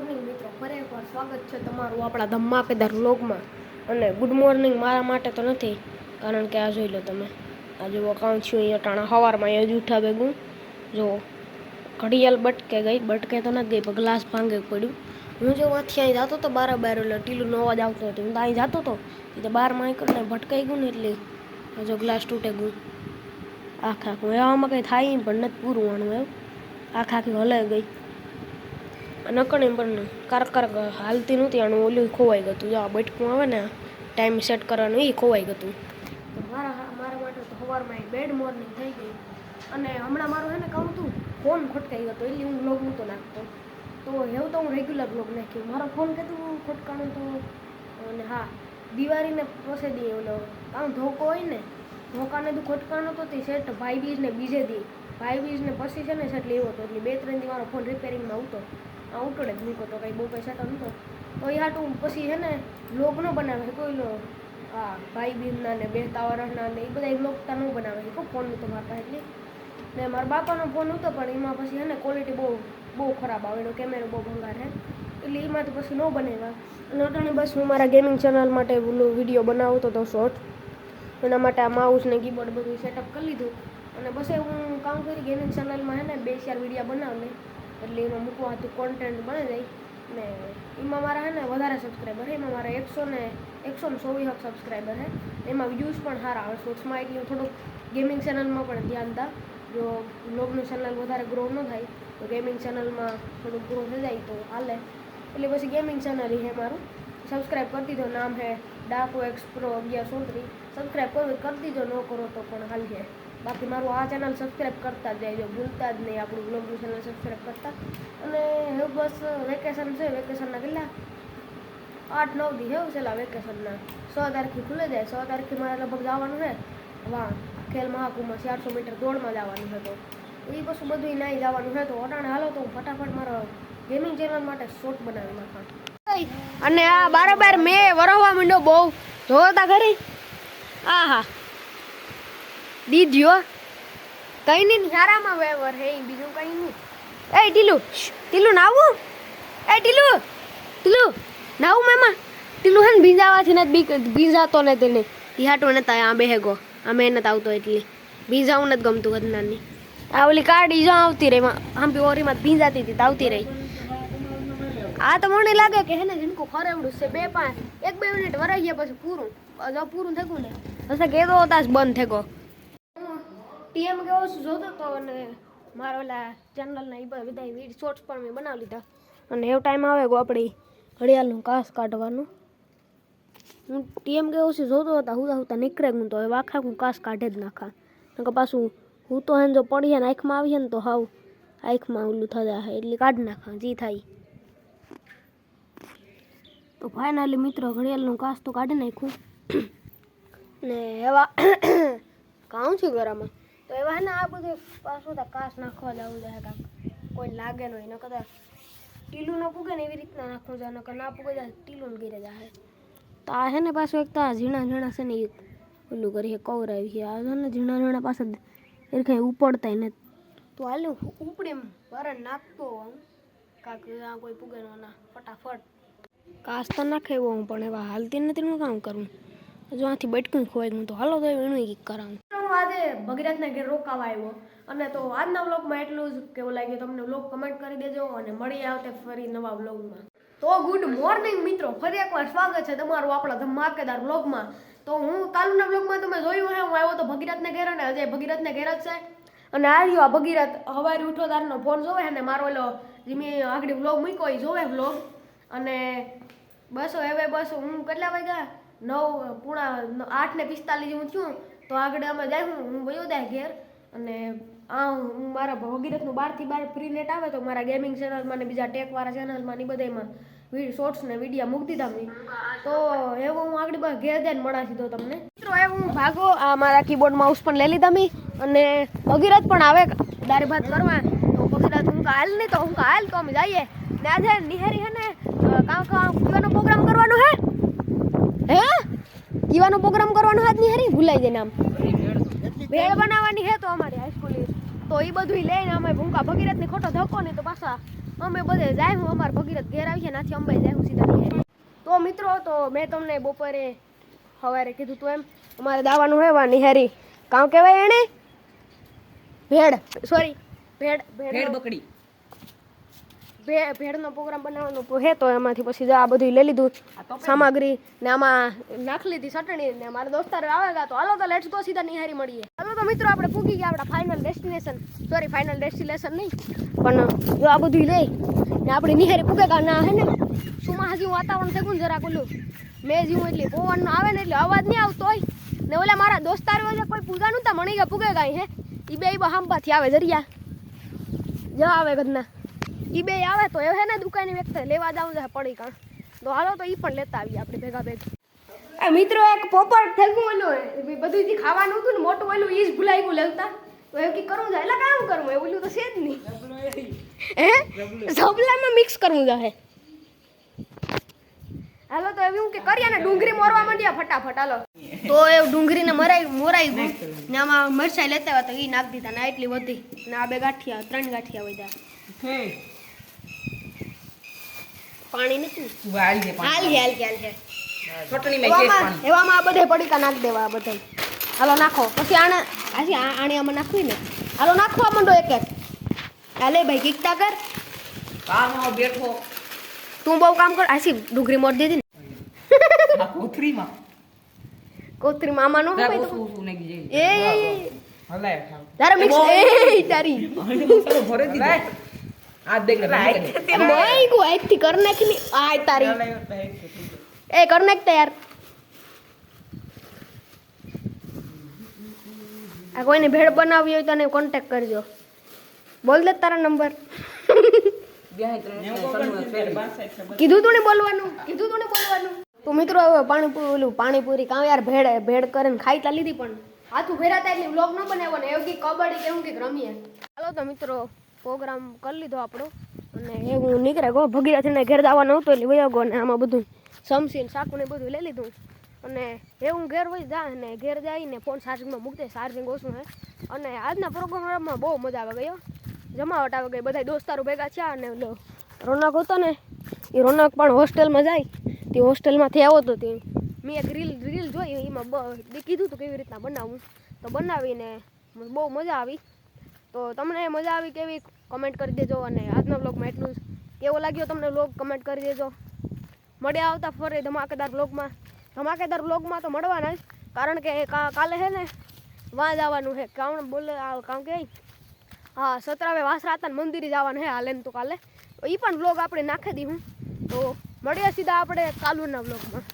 Morning મિત્રો, ફરી એકવાર સ્વાગત છે તમારું આપણા ધમાકેદાર વ્લોગમાં. અને ગુડ મોર્નિંગ મારા માટે તો નથી, કારણ કે આ જોઈ લો તમે, આ જો અકાઉન્ટ છું અહીંયા ટાણા સવારમાં એ જ ઉઠા ભેગું જો ઘડિયાળ બટકે તો નથી ગઈ, પણ ગ્લાસ ભાંગે પડ્યું. હું જો અહીંથી અહીં જતો હતો બાર એટલે ટીલુનો અવાજ આવતો હતો, હું તો અહીં જતો હતો એટલે બારમાં અહીં કરીને ભટકાઈ ગયું ને એટલે જો ગ્લાસ તૂટે ગયું આખું. એવામાં કંઈ થાય પણ નથી પૂરું આનું એવું આખી હલે ગઈ. નકણી પણ કારક હાલતી નહોતી, આનું ઓલું ખોવાઈ ગયું. જો આ બટકું આવે ને ટાઈમ સેટ કરવાનું એ ખોવાઈ ગયું. મારા માટે તો સવારમાં એક બેડ મોર્નિંગ થઈ ગઈ. અને હમણાં મારું એને કહું હતું ફોન ખોટકાઈ ગયો એટલે હું બ્લોગ નહોતો નાખતો, તો એવું તો હું રેગ્યુલર બ્લોગ નાખ્યું. મારો ફોન કીધું ખોટકાણું તો, અને હા દિવાળીને પ્રોસેદી ઓલો આમ ધોકો હોય ને ધોકાને તો ખોટકાણું તો તે સેટ ભાઈ બીજને બીજે દી ભાઈ બીજને પછી છે ને સેટ લેવો હતો, એટલે 2-3 દી મારો ફોન રિપેરિંગમાં આવતો ઉટડે જ મૂકો તો કંઈ બહુ કંઈ સેટ નહોતો. તો એ હાટું પછી છે ને બ્લોગ ન બનાવે છે કોઈ હા ભાઈ બહેનના ને બેસતા વર્ષના ને એ બધા બ્લોગતા ન બનાવે છે કોઈ ફોનનું તો મારા પાસે એટલી. ને મારા બાપાનો ફોન હતો પણ એમાં પછી છે ને ક્વોલિટી બહુ ખરાબ આવે, એનો કેમેરો બહુ ભંગાર છે એટલે એમાં તો પછી ન બનાવ્યા. અને અટાણે બસ હું મારા ગેમિંગ ચેનલ માટે વિડીયો બનાવતો હતો શોર્ટ, એના માટે આ માઉસ ને કીબોર્ડ બધું સેટઅપ કરી લીધું. અને બસ હું કામ કરી ગેમિંગ ચેનલમાં છે ને 2-4 વિડીયો બનાવે એટલે એમાં મૂકવા હતું કોન્ટેન્ટ બની જાય ને. એમાં મારા છે ને વધારે સબસ્ક્રાઈબર છે, એમાં મારા 124 સબસ્ક્રાઈબર છે, એમાં વ્યૂઝ પણ સારા આવે શોર્ટ્સમાં. એટલે હું થોડુંક ગેમિંગ ચેનલમાં પણ ધ્યાન દા, જો બ્લોગનું ચેનલ વધારે ગ્રો ન થાય તો ગેમિંગ ચેનલમાં થોડુંક ગ્રો થઈ જાય તો હાલે. એટલે પછી ગેમિંગ ચેનલ છે મારું, સબસ્ક્રાઈબ કરી દીધો, નામ છે ડાકો એક્સ પ્રો 1133. સબસ્ક્રાઈબ કરી દીધો, ન કરો તો પણ હાલ છે. બાકી મારું આ ચેનલ સબસ્ક્રાઈબ કરતા જ જાય, ભૂલતા જ નહીં આપણું બ્લોગનું ચેનલ સબસ્ક્રાઈબ કરતા. અને હવે બસ વેકેશન છે, વેકેશનના કેટલા 8-9 દી એવું છેલ્લા વેકેશનના. 6 તારીખે ખુલે જાય, 6 તારીખે મારે લગભગ જવાનું છે વાહ ખેલ મહાકુંભમાં 400 મીટર દોડમાં જવાનું છે. તો એ પછી બધું નહીં જવાનું છે. તો અટાણે હાલો તો હું ફટાફટ મારા ગેમિંગ ચેનલ માટે શોર્ટ બનાવી નાખા. અને આ બારોબાર મેં વરવા માંડ્યો બહુ જોતા ખરી. આ હા દીધ્યો કઈ નહીં, હારામાં વેવર હે બીજું કઈ નહીં. એ ટીલું નાવું, એ ટીલું નાવું મેમાં ટીલું હે ને ભીંજાવાથી નથી ભીંજાતો ને તેને હાટું નતા આ બેહેગો આ મહેનત આવતો એટલે ભીંજાવું નથી ગમતું વધનારની. આ ઓલી કાઢી જો આવતી રહી આમ બી ઓરીમાં ભીંજાતી હતી આવતી રહી. આ તો મને લાગે કે હે ને જીનકો ખરેવડું છે 1-2 મિનિટ વરાઈ ગયા પછી પૂરું થયું ને પછી કેતો હતા બંધ થઈ ગયો. ટીએમ કેવો જોતો હતો અને મારા ઓલા ચેનલના એ બધા વિડીયો શોર્ટ્સ પણ મેં બનાવી લીધા. અને એવો ટાઈમ આવે ગયો આપણે ઘડિયાળનું કાસ કાઢવાનું. હું ટીએમ કેવો છે જોતો હતા, હું નીકળે હું તો હવે આખા હું કાસ કાઢે જ નાખા. કે પાછું હું તો હે જો પડીએ ને આંખમાં આવીએ ને તો હાવ આંખમાં ઓલું થયા એટલે કાઢી નાખા જી થાય. તો ફાઇનલી મિત્રો ઘડિયાળનું કાસ તો કાઢી નાખ્યું ને એવા કામ છું ઘરમાં. તો એવા હે ને આ બધું પાછું કાસ નાખવા જવું જાય કાંક કોઈ લાગે નહીં, ન કદાચ ટીલું ન પૂગે ને એવી રીતના નાખવું જાય, નકર ના પૂગે જાય ટીલું ગીરે જાય. તો આ છે ને પાછું એક તો આ ઝીણા છે ને એ ઓલું કરીએ કવરાવી છે. આ ને ઝીણા પાસે એ કંઈ ઉપડતા ને તો હાલ ઉપડી ભરે નાખતો હું કાંક આ કોઈ પૂગે ના ફટાફટ કાસ તો નાખે એવો હું, પણ એવા હાલતી નથી હું કામ કરું. જો આથી બટકું ખોવાઈ ગયું તો હાલો તો એનું કંઈક કરાવું. હું આજે ભગીરથના ઘેર રોકાવા આવ્યો અને તો આજના વ્લોગમાં એટલું જ. કેવું લાગ્યું તમને વ્લોગ કમેન્ટ કરી દેજો અને મળી આવતે ફરી નવા વ્લોગમાં. તો ગુડ મોર્નિંગ મિત્રો, ફરી એકવાર સ્વાગત છે તમારું આપણા ધમાકેદાર વ્લોગમાં. તો હું કાલના વ્લોગમાં તમે જોયું હે હું આવ્યો તો ભગીરથના ઘેર અને અજય ભગીરથના ઘેર જ છે. અને આ ભગીરથ હવારે ઉઠો તારનો ફોન જોવે ને મારો ઓલો જે મેં આગળ વ્લોગ મૂક્યો એ જોવે વ્લોગ. અને બસ હવે બસ હું કેટલા વાગ્યા 8:45 હું છું તો આગળ અમે જાય હું વયો જાય ઘેર. અને હું મારા ભગીરથનું 12 થી 12 ફ્રી નેટ આવે તો મારા ગેમિંગ ચેનલમાં ને બીજા ટેકવાળા ચેનલમાં ને બધામાં શોર્ટ્સ ને વિડીયો મૂકી દીધા મેં. તો એવું હું આગળ ઘેર જઈને મળા સીધો તમને મિત્રો. એવું હું ભાગો આ મારા કીબોર્ડ માઉસ પણ લઈ લીધા મેં. અને ભગીરથ પણ આવે દાળ ભાત કરવા તો ભગીરથ હું હાલ નહીં તો હું હાલ તો અમે જઈએ ને આજે નિહારી હે ને કીવાનો પ્રોગ્રામ કરવાનો હે કીવાનો પ્રોગ્રામ કરવાનો હાથ નિહારી ભૂલાઈ જાય નામ ભેળ બનાવવાની હે તો અમારી હાઈસ્કૂલ તો એ બધું લઈને અમે ભૂંકા ભગીરથની ખોટો ધક્કો નહીં તો પાછા અમે બધે જાય હું અમારા ભગીરથ ઘેર આવીએ નાથી અંબાઈ જાય હું સીધા નિહારી. તો મિત્રો તો મેં તમને બપોરે સવારે કીધું તું એમ અમારે દાવાનું હોય વા નિહારી કામ કહેવાય એને ભેડ બકડી ભેડનો પ્રોગ્રામ બનાવવાનો હે તો એમાંથી પછી આ બધું લઈ લીધું સામગ્રી ને આમાં નાખી લીધી ચટણી ને મારા દોસ્તાર આવેગા તો હાલો તો લેટ્સ ગો સીધા નિહારી મળીએ. હાલો તો મિત્રો આપણે પૂગી ગયા આપણા ફાઇનલ ડેસ્ટિનેશન નહીં પણ જો આ બધું લઈ ને આપણી નિહારી પૂગેગા ના હે ને સુમા હજી વાતાવરણ થયું ને જરાક ઓલું મેં જીવું એટલે પવન આવે ને એટલે અવાજ નહીં આવતો હોય ને ઓલા મારા દોસ્તાર હોય કોઈ પૂગા નહોતા મણી ગયા પૂગેગા હે એ બે હાંબાથી આવે જરિયા જા આવે ગદના ઈ બે આવે તો એ હે ને દુકાનની વ્યક્તિ લેવા જાવ છે પડી કાં તો હાલો તો ઈ પણ લેતા આવીએ આપણે ભેગા ભેગા. મિત્રો એક પોપટ થયું ઓલું બધું જે ખાવાનું હતું ને મોટું ઓલું ઈ જ ભૂલાઈ ગયું લેવતા તો એવું કી કરવું જાય એટલે કામ કરવું એવું ઓલું તો છે જ નહીં હે ઝબલામાં મિક્સ કરવું જાય. હાલો તો એવું કે કર્યા ને ડુંગળી મોરવા માંડ્યા ફટાફટ હાલો તો એ ડુંગળીને મોરાઈ ગયું ને આમાં મરચાઈ લેતા હોય તો ઈ નાખી દીધા ને એટલી બધી ને આ 3 ગાંઠિયા વધ્યા પાણી નથી હાલ એવામાં આ બધે પડીકા નાખી દેવા બધા હાલો નાખો પછી આને આમાં નાખવી ને હાલો નાખવા માંડો એક એક હાલે ભાઈ કીકતા કર બેઠો તું બહુ કામ કર આસી ડુંગળી મોર દીધી ને કોથરીમાં આમાં નો એ તારે મિક્સ એ તારી આ દેખ ભાઈ કો આઈથી કર નાખની આ તારી એ કર નાખ યાર આ કોઈને ભેળ બનાવી હોય તો એને કોન્ટેક્ટ કરજો બોલ દે તારા નંબર કીધું તું ને બોલવાનું તો મિત્રો હવે પાણીપુરી કાં યાર ભેડ કરીને ખાઈ તા લીધી પણ હાથું ફેરાતા એટલે વ્લોગ ન બનાવ્યો ને એવું કે કબડ્ડી કે એવું કે રમીએ. હાલો તો મિત્રો પ્રોગ્રામ કરી લીધો આપણો અને એવું નીકળે ગો ભગીરથને ઘેર જવાનો હતો એટલે વયો ગયો ને આમાં બધું સમસીને શાકું ને બધું લઈ લીધું અને એવું ઘેર વહી જાય ને ઘેર જઈને ફોન ચાર્જિંગમાં મૂકતે ચાર્જિંગ ઓછું હે અને આજના પ્રોગ્રામમાં બહુ મજા આવે ગયો જમાવટ આવે ગઈ બધા દોસ્તારો ભેગા થયા અને ઓલો રોનક હતો ને એ રોનક પણ હોસ્ટેલમાં જાય તે હોસ્ટેલમાંથી આવ્યો હતો તે મેં એક રીલ જોઈ એમાં કીધું હતું કેવી રીતના બનાવવું તો બનાવીને બહુ મજા આવી. તો તમને મજા આવી કેવી કમેન્ટ કરી દેજો અને આજના વ્લોગમાં એટલું જ. કેવો લાગ્યો તમને વ્લોગ કમેન્ટ કરી દેજો. મળ્યા આવતા ફરી ધમાકેદાર વ્લોગમાં તો મળવાના જ કારણ કે કાલે છે ને વાં જવાનું છે કામ કે હા સતરાવે વાસરાતન મંદિરે જવાનું છે હાલે ને તો કાલે એ પણ વ્લોગ આપણે નાખી દઈ હું તો મળ્યા સીધા આપણે કાલુના વ્લોગમાં.